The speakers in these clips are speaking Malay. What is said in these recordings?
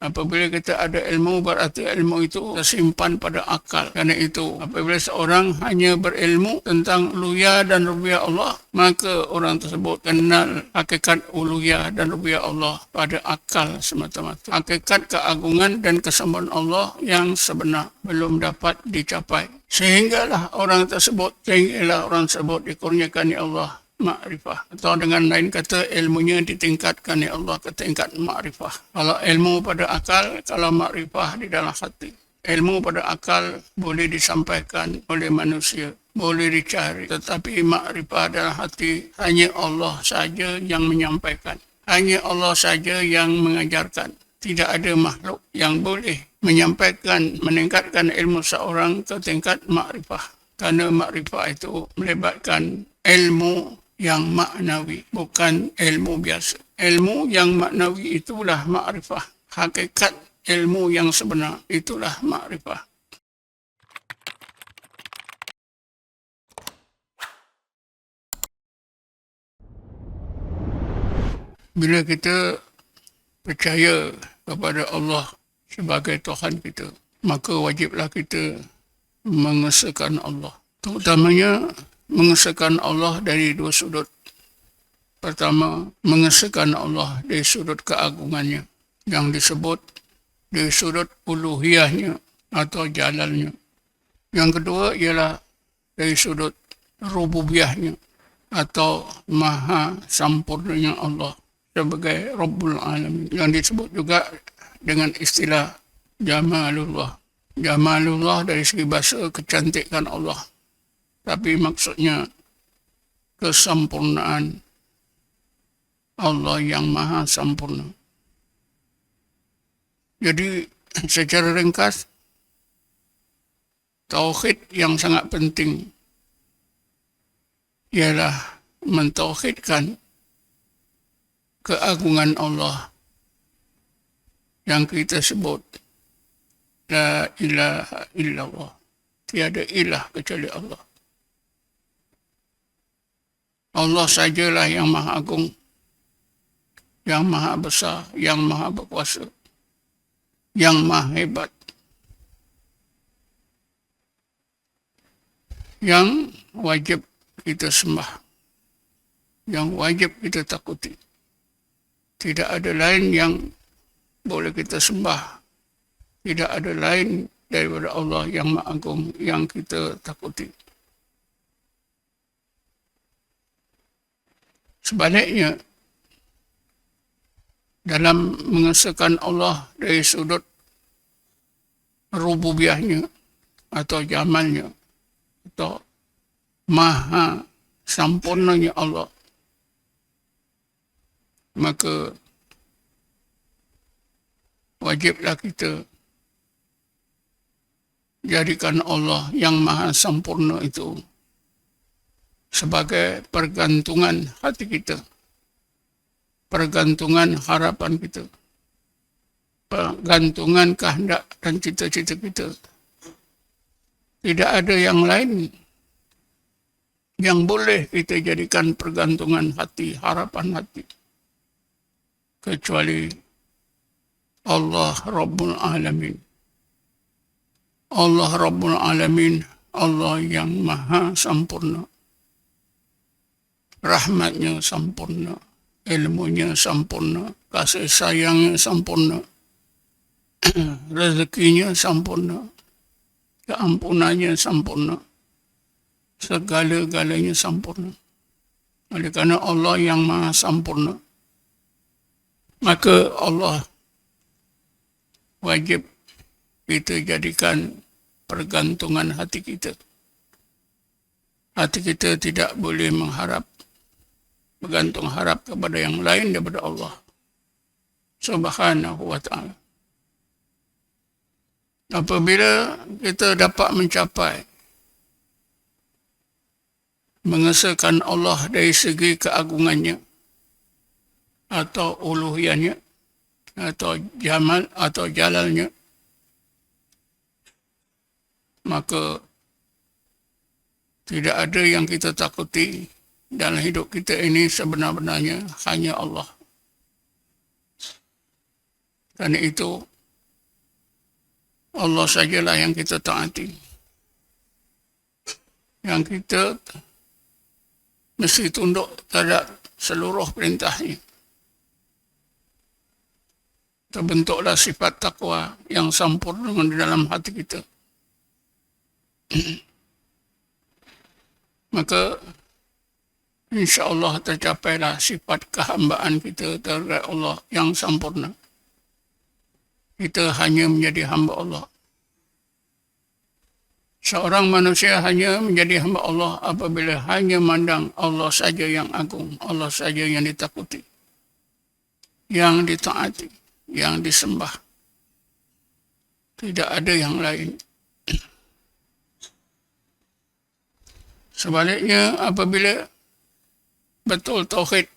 Apabila kita ada ilmu, berarti ilmu itu tersimpan pada akal. Karena itu, apabila seorang hanya berilmu tentang uluhiyah dan rububiyah Allah, maka orang tersebut kenal hakikat uluhiyah dan rububiyah Allah pada akal semata-mata. Hakikat keagungan dan kesembuhan Allah yang sebenar belum dapat dicapai. Sehinggalah orang tersebut dikurniakan Allah ma'rifah, atau dengan lain kata ilmunya ditingkatkan Allah ke tingkat ma'rifah. Kalau ilmu pada akal, kalau ma'rifah di dalam hati. Ilmu pada akal boleh disampaikan oleh manusia, boleh dicari, tetapi ma'rifah dalam hati hanya Allah saja yang menyampaikan, hanya Allah saja yang mengajarkan. Tidak ada makhluk yang boleh menyampaikan, meningkatkan ilmu seorang ke tingkat ma'rifah. Karena ma'rifah itu melibatkan ilmu yang maknawi, bukan ilmu biasa. Ilmu yang maknawi itulah ma'rifah. Hakikat ilmu yang sebenar itulah ma'rifah. Bila kita percaya kepada Allah sebagai Tuhan kita, maka wajiblah kita mengesahkan Allah. Terutamanya mengesahkan Allah dari dua sudut. Pertama, mengesahkan Allah dari sudut keagungannya, yang disebut dari sudut uluhiyahnya atau jalalnya. Yang kedua ialah dari sudut rububiyahnya atau maha sampurnanya Allah sebagai Rabbul Alamin, yang disebut juga dengan istilah Jamalullah. Jamalullah dari segi bahasa kecantikan Allah, tapi maksudnya kesempurnaan Allah yang maha sempurna. Jadi secara ringkas, tauhid yang sangat penting ialah mentauhidkan keagungan Allah yang kita sebut La ilaha illallah. Tiada ilah kecuali Allah. Allah sajalah yang maha agung, yang maha besar, yang maha berkuasa, yang maha hebat, yang wajib kita sembah, yang wajib kita takuti. Tidak ada lain yang boleh kita sembah. Tidak ada lain daripada Allah yang maha agung yang kita takuti. Sebaliknya, dalam mengesahkan Allah dari sudut rububiyahnya atau jamalnya atau maha sempurnanya Allah, maka wajiblah kita jadikan Allah yang maha sempurna itu sebagai pergantungan hati kita, pergantungan harapan kita, pergantungan kehendak dan cita-cita kita. Tidak ada yang lain yang boleh kita jadikan pergantungan hati, harapan hati, kecuali Allah Rabbul Alamin. Allah Rabbul Alamin, Allah yang maha sempurna. Rahmatnya sempurna, ilmunya sempurna, kasih sayangnya sempurna, rezekinya sempurna, keampunannya sempurna, segala-galanya sempurna. Oleh kerana Allah yang maha sempurna, maka Allah wajib kita jadikan pergantungan hati kita. Hati kita tidak boleh bergantung harap kepada yang lain daripada Allah Subhanahu wa ta'ala. Apabila kita dapat mencapai mengesahkan Allah dari segi keagungannya atau uluhiyahnya atau jamal atau jalalnya, maka tidak ada yang kita takuti dalam hidup kita ini sebenar-benarnya hanya Allah. Karena itu Allah sajalah yang kita taati. Yang kita mesti tunduk terhadap seluruh perintahnya. Terbentuklah sifat takwa yang sempurna di dalam hati kita. Maka insya-Allah tercapailah sifat kehambaan kita terhadap Allah yang sempurna. Kita hanya menjadi hamba Allah. Seorang manusia hanya menjadi hamba Allah apabila hanya mandang Allah saja yang agung, Allah saja yang ditakuti, yang ditaati, yang disembah. Tidak ada yang lain. Sebaliknya, apabila betul tauhid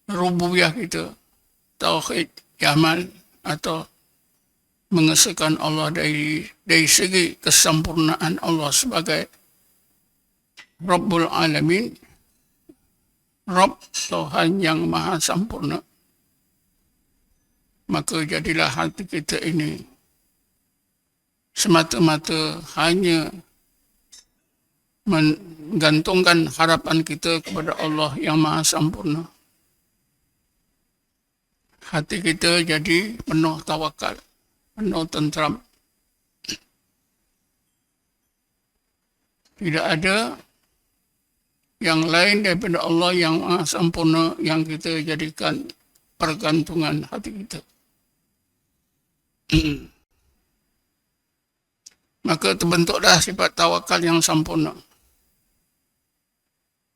rububiyah kita, tauhid yamal atau mengesahkan Allah dari segi kesempurnaan Allah sebagai Rabbul Alamin, Rabb Tuhan yang maha sempurna, maka jadilah hati kita ini semata-mata hanya menggantungkan harapan kita kepada Allah yang maha sempurna. Hati kita jadi penuh tawakal, penuh tentram. Tidak ada yang lain daripada Allah yang maha sempurna yang kita jadikan pergantungan hati kita. Maka terbentuklah sifat tawakal yang sempurna.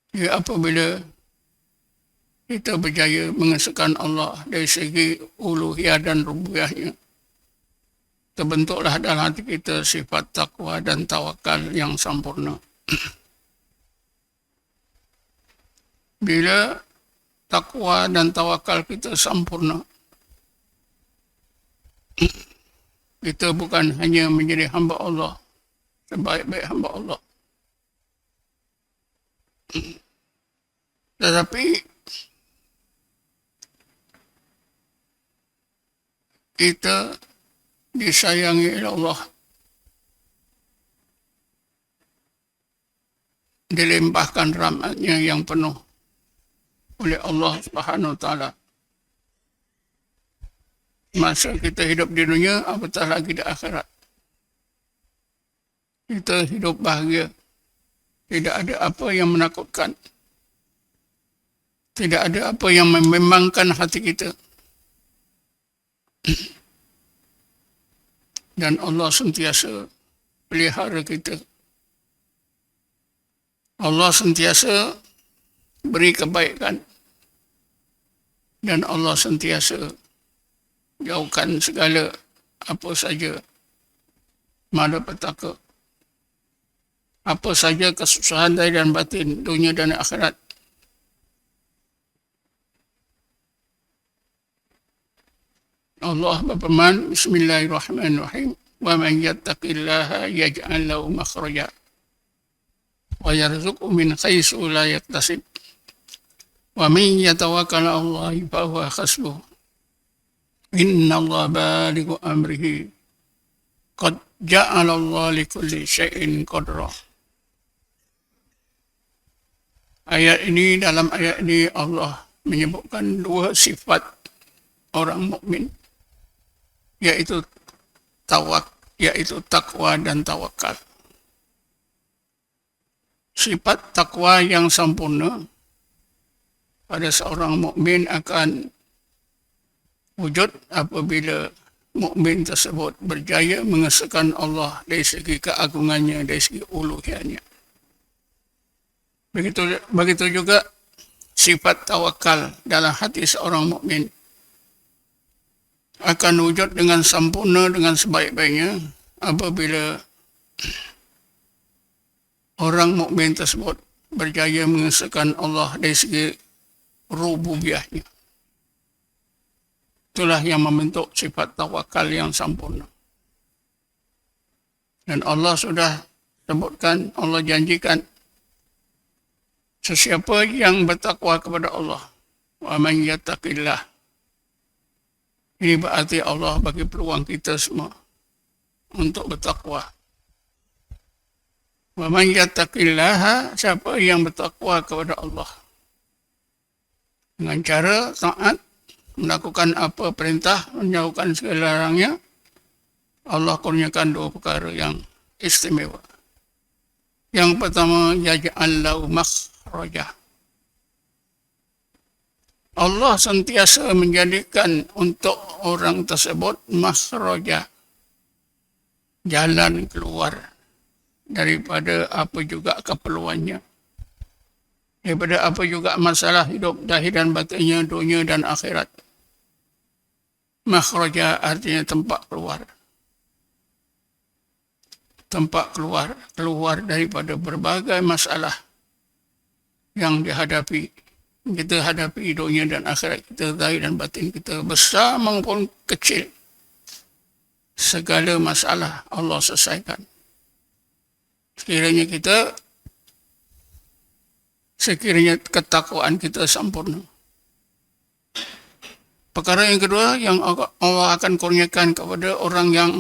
Ya, apabila kita berjaya mengesahkan Allah dari segi uluhiyah dan rububiyahnya, terbentuklah dalam hati kita sifat takwa dan tawakal yang sempurna. Bila takwa dan tawakal kita sempurna, kita bukan hanya menjadi hamba Allah, sebaik-baik hamba Allah, tetapi kita disayangi oleh Allah, dilimpahkan rahmatnya yang penuh oleh Allah Subhanahu wa Ta'ala. Masa kita hidup di dunia, apatah lagi di akhirat. Kita hidup bahagia. Tidak ada apa yang menakutkan. Tidak ada apa yang membimbangkan hati kita. Dan Allah sentiasa pelihara kita. Allah sentiasa beri kebaikan. Dan Allah sentiasa jauhkan segala apa saja malapetaka, apa saja kesusahan zahir dan batin, dunia dan akhirat. Allah berfirman, Bismillahirrahmanirrahim, wa man yattaqillaha yaj'al lahu makhraja wa yarzuqhu min haitsu la yahtasib wa man yatawakkal 'ala Allahi fa huwa hasbuh. Inna Allah balighu amrihi qad ja'ala Allah likulli syai'in qadra. Dalam ayat ini Allah menyebutkan dua sifat orang mukmin, yaitu takwa dan tawakal. Sifat takwa yang sempurna pada seorang mukmin akan wujud apabila mukmin tersebut berjaya mengesahkan Allah dari segi keagungannya, dari segi uluhiyahnya. Begitu juga sifat tawakal dalam hati seorang mukmin akan wujud dengan sempurna, dengan sebaik-baiknya apabila orang mukmin tersebut berjaya mengesahkan Allah dari segi rububiyahnya. Itulah yang membentuk sifat tawakal yang sempurna. Dan Allah sudah sebutkan, Allah janjikan, sesiapa yang bertakwa kepada Allah, wa man yattaqillah. Ini berarti Allah bagi peluang kita semua untuk bertakwa. Wa man yattaqillaha, siapa yang bertakwa kepada Allah dengan cara taat, melakukan apa perintah, menjauhkan segala larangnya, Allah kurniakan dua perkara yang istimewa. Yang pertama, yaj'al lahu makhraja. Allah sentiasa menjadikan untuk orang tersebut makhraja, jalan keluar daripada apa juga keperluannya, daripada apa juga masalah hidup zahir dan batinnya, dunia dan akhirat. Makhraja artinya tempat keluar. Tempat keluar daripada berbagai masalah yang kita hadapi dunia dan akhirat kita, zahir dan batin kita, besar maupun kecil. Segala masalah Allah selesaikan. Sekiranya ketakwaan kita sempurna. Perkara yang kedua yang Allah akan kurniakan kepada orang yang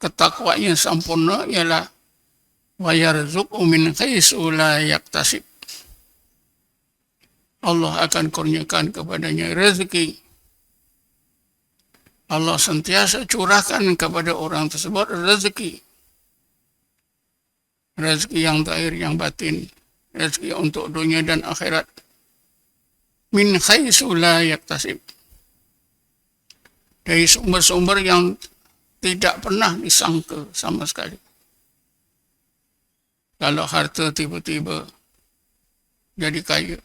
ketakwaannya sempurna ialah wa yarzuqhu min haitsu la yaktasib. Allah akan kurniakan kepadanya rezeki. Allah sentiasa curahkan kepada orang tersebut rezeki. Rezeki yang zahir, yang batin. Rezeki untuk dunia dan akhirat. Min haitsu la yaktasib. Dari sumber-sumber yang tidak pernah disangka sama sekali. Kalau harta tiba-tiba jadi kaya.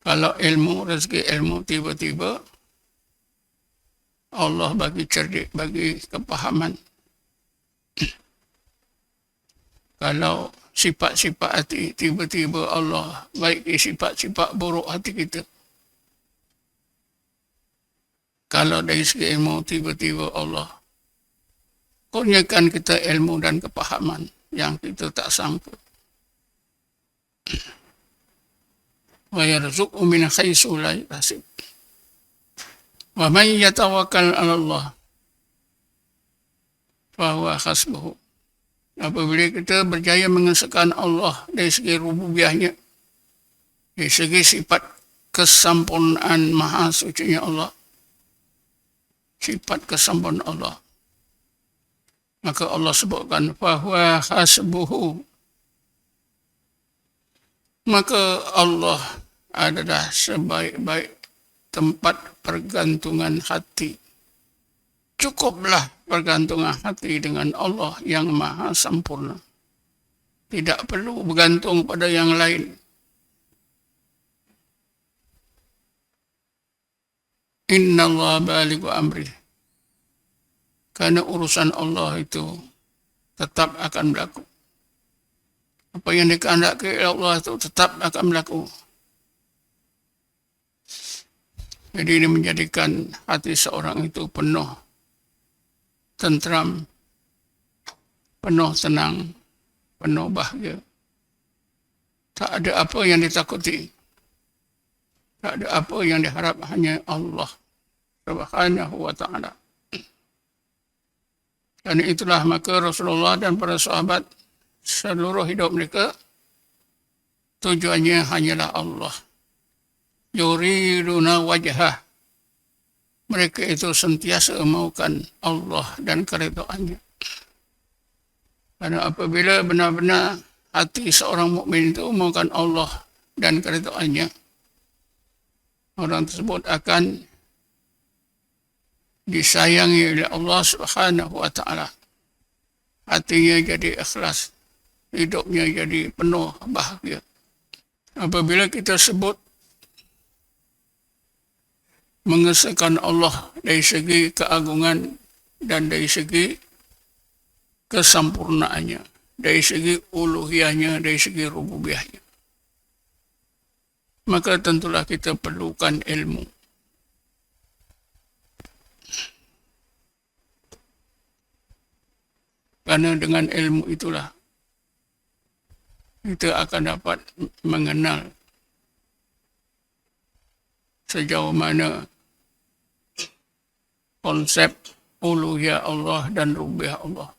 Kalau rezeki ilmu tiba-tiba Allah bagi cerdik, bagi kepahaman. Kalau sifat-sifat hati tiba-tiba Allah baiki sifat-sifat buruk hati kita. Kalau dari segi ilmu tiba-tiba Allah kurniakan kita ilmu dan kepahaman yang kita tak sangka. Wa yarzuqhu min haitsu la yahtasib. Wa man yatawakkal 'ala Allah fa huwa hasbuhu. Apabila kita berjaya mengesahkan Allah dari segi rububiyahnya, dari segi sifat kesempurnaan maha sucinya Allah, sifat kesempurnaan Allah, maka Allah sebutkan fa huwa hasbuhu. Maka Allah adalah sebaik-baik tempat pergantungan hati. Cukuplah pergantungan hati dengan Allah yang maha sempurna. Tidak perlu bergantung pada yang lain. Inna Allah balighu amri. Karena urusan Allah itu tetap akan berlaku. Apa yang dikehendaki Allah itu tetap akan berlaku. Jadi ini menjadikan hati seorang itu penuh tentram, penuh tenang, penuh bahagia. Tak ada apa yang ditakuti. Tak ada apa yang diharap, hanya Allah Subhanahu wa ta'ala. Dan itulah maka Rasulullah dan para sahabat seluruh hidup mereka tujuannya hanyalah Allah. Yuriduna wajhah. Mereka itu sentiasa maukan Allah dan keridhaannya. Karena apabila benar-benar hati seorang mukmin itu maukan Allah dan keridhaannya, orang tersebut akan disayangi oleh Allah Subhanahu wa ta'ala. Hatinya jadi ikhlas, hidupnya jadi penuh bahagia. Apabila kita sebut mengesahkan Allah dari segi keagungan dan dari segi kesempurnaannya, dari segi uluhiyahnya, dari segi rububiyahnya, maka tentulah kita perlukan ilmu. Karena dengan ilmu itulah kita akan dapat mengenal sejauh mana konsep uluhiyah Allah dan rububiyah Allah.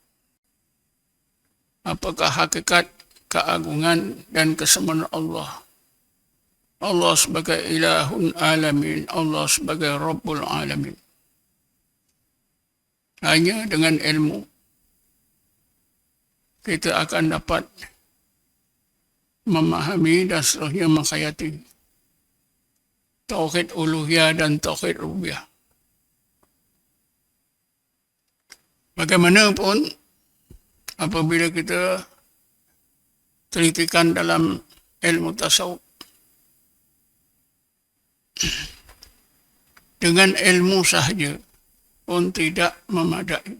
Apakah hakikat keagungan dan kesempurnaan Allah? Allah sebagai ilahun alamin, Allah sebagai Rabbul alamin. Hanya dengan ilmu kita akan dapat memahami dan seterusnya menghayati tauhid uluhiyah dan tauhid rububiyah. Bagaimanapun, apabila kita telitikan dalam ilmu tasawuf, dengan ilmu sahaja pun tidak memadai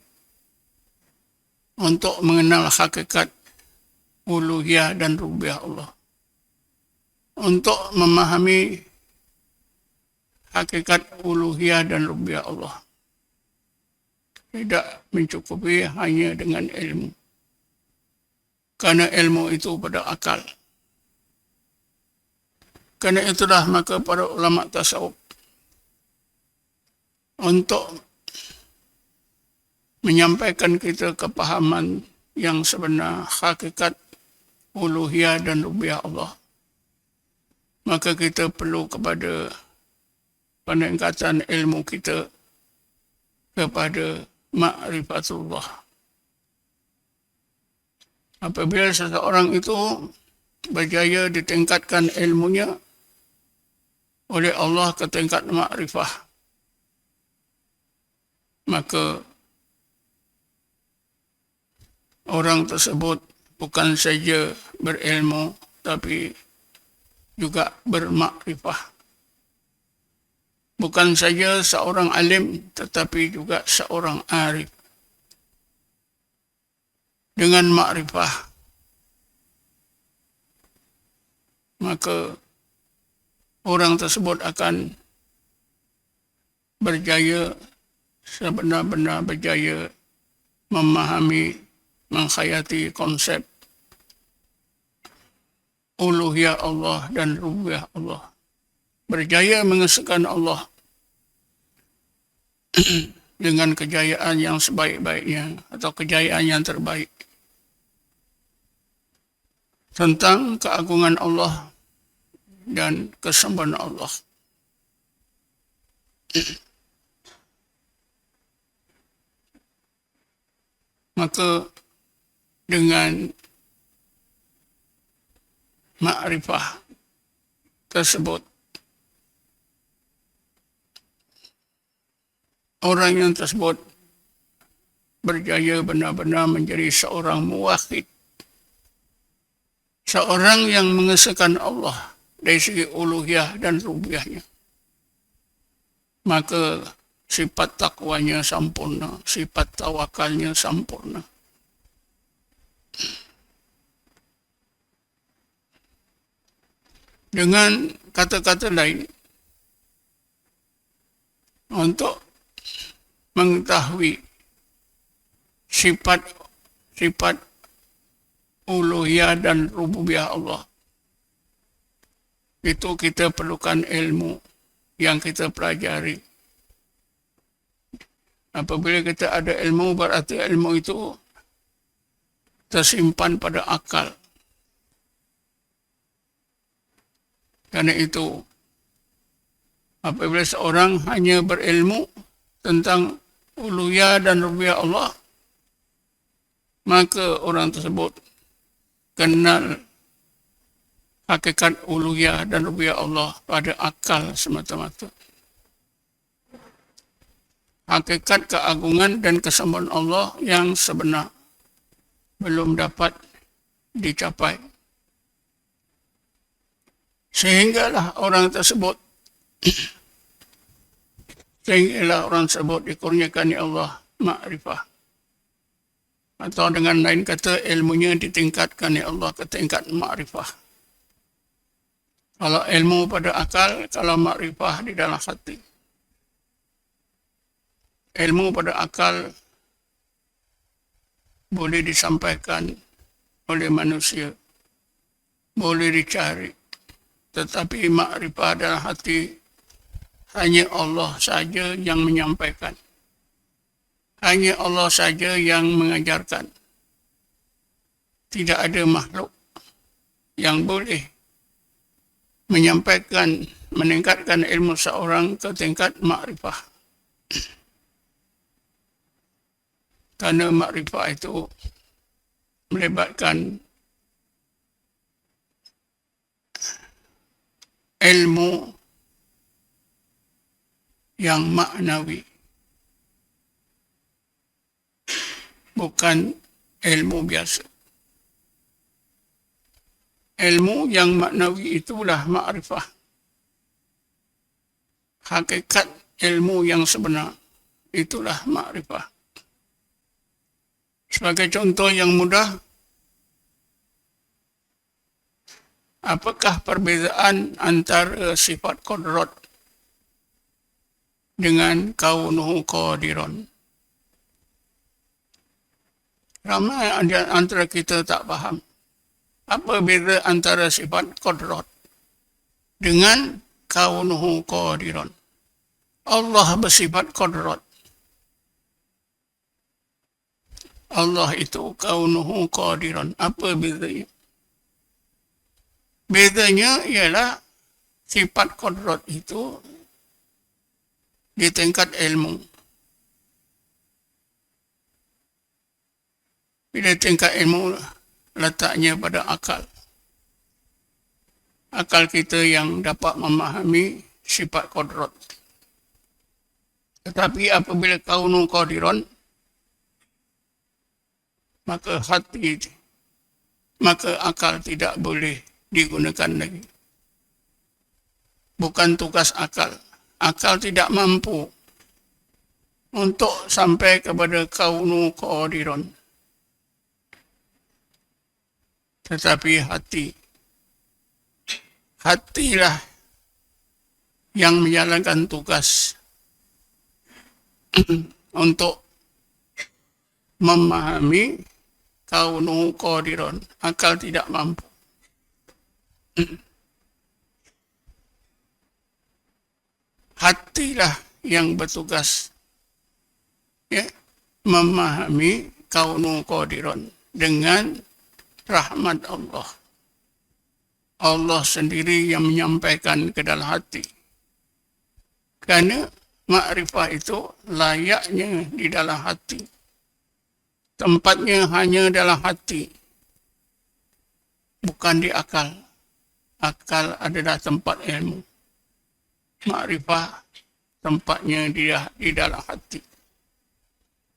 untuk mengenal hakikat uluhiyah dan rububiyah Allah. Untuk memahami hakikat uluhiyah dan rububiyah Allah, tidak mencukupi hanya dengan ilmu. Karena ilmu itu pada akal. Karena itulah maka para ulama tasawuf untuk menyampaikan kita kepahaman yang sebenar hakikat uluhiyah dan rububiyah Allah, maka kita perlu kepada peningkatan ilmu kita kepada ma'rifatullah. Apabila seseorang itu berjaya ditingkatkan ilmunya oleh Allah ke tingkat ma'rifah, maka orang tersebut bukan saja berilmu, tapi juga bermakrifah. Bukan saja seorang alim, tetapi juga seorang arif. Dengan makrifah, maka orang tersebut akan berjaya, sebenar-benar berjaya memahami, menghayati konsep uluhiyah Allah dan rububiyah Allah. Berjaya mengesahkan Allah dengan kejayaan yang sebaik-baiknya atau kejayaan yang terbaik. Tentang keagungan Allah dan kesempurnaan Allah. Maka dengan makrifah tersebut, orang yang tersebut berjaya benar-benar menjadi seorang muwahhid, seorang yang mengesahkan Allah dari segi uluhiyah dan rububiyahnya. Maka sifat takwanya sempurna, sifat tawakalnya sempurna. Dengan kata-kata lain, untuk mengetahui sifat uluhiyah dan rububiyah Allah, itu kita perlukan ilmu yang kita pelajari. Apabila kita ada ilmu, berarti ilmu itu tersimpan pada akal. Karena itu, apabila seorang hanya berilmu tentang uluhiyah dan rububiyah Allah, maka orang tersebut kenal hakikat uluhiyah dan rububiyah Allah pada akal semata-mata. Hakikat keagungan dan kesempurnaan Allah yang sebenar belum dapat dicapai. Sehinggalah orang tersebut dikurniakan Allah makrifah. Atau dengan lain kata, ilmunya ditingkatkan Allah ke tingkat makrifah. Kalau ilmu pada akal, kalau makrifah di dalam hati. Ilmu pada akal boleh disampaikan oleh manusia, boleh dicari. Tetapi makrifah dalam hati hanya Allah saja yang menyampaikan. hanya Allah saja yang mengajarkan. Tidak ada makhluk yang boleh menyampaikan, meningkatkan ilmu seorang ke tingkat makrifah. Kerana makrifah itu melibatkan ilmu yang maknawi, bukan ilmu biasa. Ilmu yang maknawi itulah makrifah. Hakikat ilmu yang sebenar itulah makrifah. Sebagai contoh yang mudah, apakah perbezaan antara sifat qudrat dengan kaunuhu qadiran? Ramai antara kita tak faham. Apa beza antara sifat qudrat dengan kaunuhu qadiran? Allah bersifat qudrat. Allah itu kaunuhu qadiran. Apa bezanya? Bezanya ialah sifat qudrat itu di tingkat ilmu. Bila tingkat ilmu letaknya pada akal. Akal kita yang dapat memahami sifat qudrat. Tetapi apabila kaunu qadiran, maka akal tidak boleh digunakan lagi. Bukan tugas akal. Akal tidak mampu untuk sampai kepada kaunu qadiran. Tetapi hatilah yang menjalankan tugas untuk memahami kaunu qadiran. Akal tidak mampu. Hatilah yang bertugas memahami kaunu qadiran dengan rahmat Allah. Allah sendiri yang menyampaikan ke dalam hati. Kerana makrifah itu layaknya di dalam hati. Tempatnya hanya dalam hati. Bukan di akal. Akal adalah tempat ilmu. Makrifah tempatnya di dalam hati.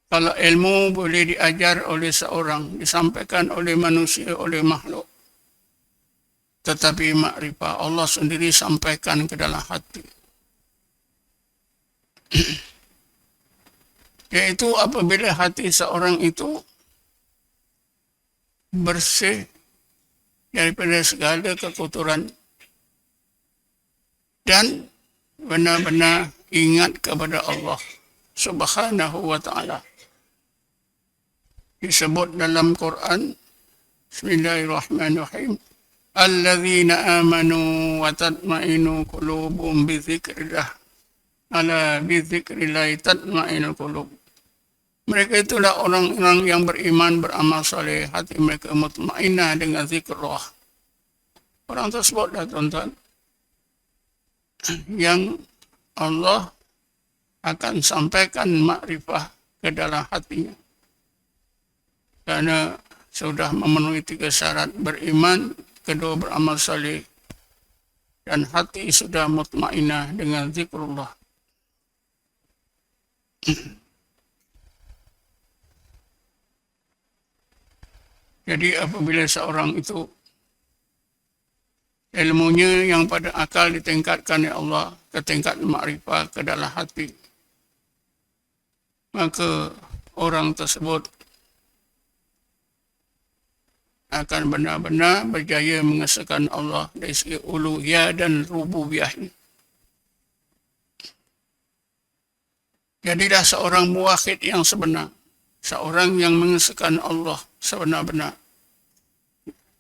Kalau ilmu boleh diajar oleh seorang, disampaikan oleh manusia, oleh makhluk. Tetapi makrifah Allah sendiri sampaikan ke dalam hati. Iaitu apabila hati seorang itu bersih daripada segala kekotoran dan benar-benar ingat kepada Allah Subhanahu wa ta'ala. Disebut dalam Quran, Bismillahirrahmanirrahim, Alladzina amanu wa tatma'inu qulubuhum bi dzikrillah. Ala bi dzikrillah tatma'inul qulub. Mereka itulah orang-orang yang beriman, beramal soleh, hati mereka mutmainnah dengan zikrullah. Orang tersebutlah tuan-tuan yang Allah akan sampaikan makrifah ke dalam hatinya. Kerana sudah memenuhi 3 syarat: beriman, kedua beramal saleh, dan hati sudah mutmainnah dengan zikrullah. Jadi apabila seorang itu ilmunya yang pada akal ditingkatkan oleh Allah ke tingkat makrifah ke dalam hati, maka orang tersebut akan benar-benar berjaya mengesahkan Allah dari segi uluhiyah dan rububiyahnya. Jadilah seorang muwahhid yang sebenar, seorang yang mengesahkan Allah sebenar-benar,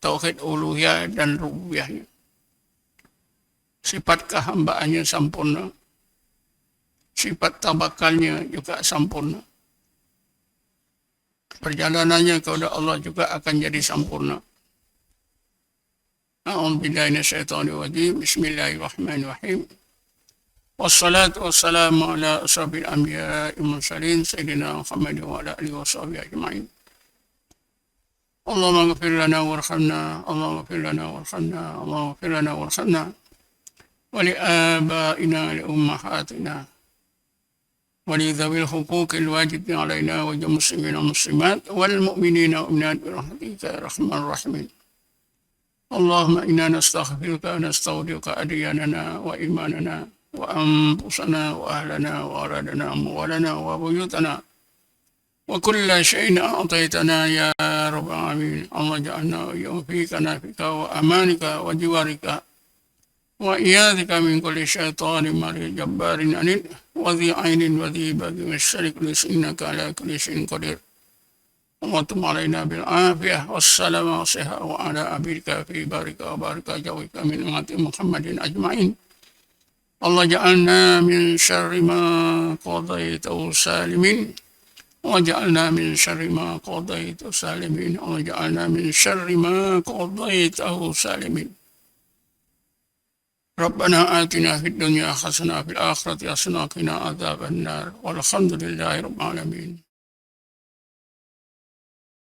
tauhid uluhiyah dan rububiyahnya. Sifat kehambaannya sempurna, sifat tawakalnya juga sempurna. perjalanannya kepada Allah juga akan jadi sempurna. A'udzubillahi minasyaitonir rajim. Bismillahirrahmanirrahim. Wassalatu wassalamu ala asrofil anbiya'i wal mursalin sayyidina Muhammad wa ala alihi washabihi ajma'in. Allahumma ighfir lana warhamna, Allahumma ighfir lana warhamna, Allahumma ighfir lana warhamna wa li abaina li ummahatina wa li dhawil huquqil wajibin alaina wa lil muslimina wal muslimat wal mu'minina wal mu'minat bi rahmatika ya arhamar rahimin. Allahumma inna nastaghfiruka wa nasta'udiruka adiyanana wa imanana wa anfusana wa ahlana wa aradana amwalana wa buyutana wa kulla shay'in a'taytana ya rabbal alamin. Allah ja'alna wa yu'fika nafika wa amanika wa jiwarika wa iyadika min kulli syaitanir marid jabbarin anid wa dhi ainin wa dhi bagi wa syarik innaka ala kulli syai'in qadir. اللهم علينا بالعافية والسلامة والصحة وعلى أبيك في بارك وبارك جوك من أمة محمد أجمعين. الله جعلنا من شر ما قضيته سالمين وجعلنا من شر ما قضيته سالمين وجعلنا من شر ما قضيته سالمين. ربنا آتنا في الدنيا حسنة وفي الآخرة حسنة وقنا عذاب النار والحمد لله رب العالمين.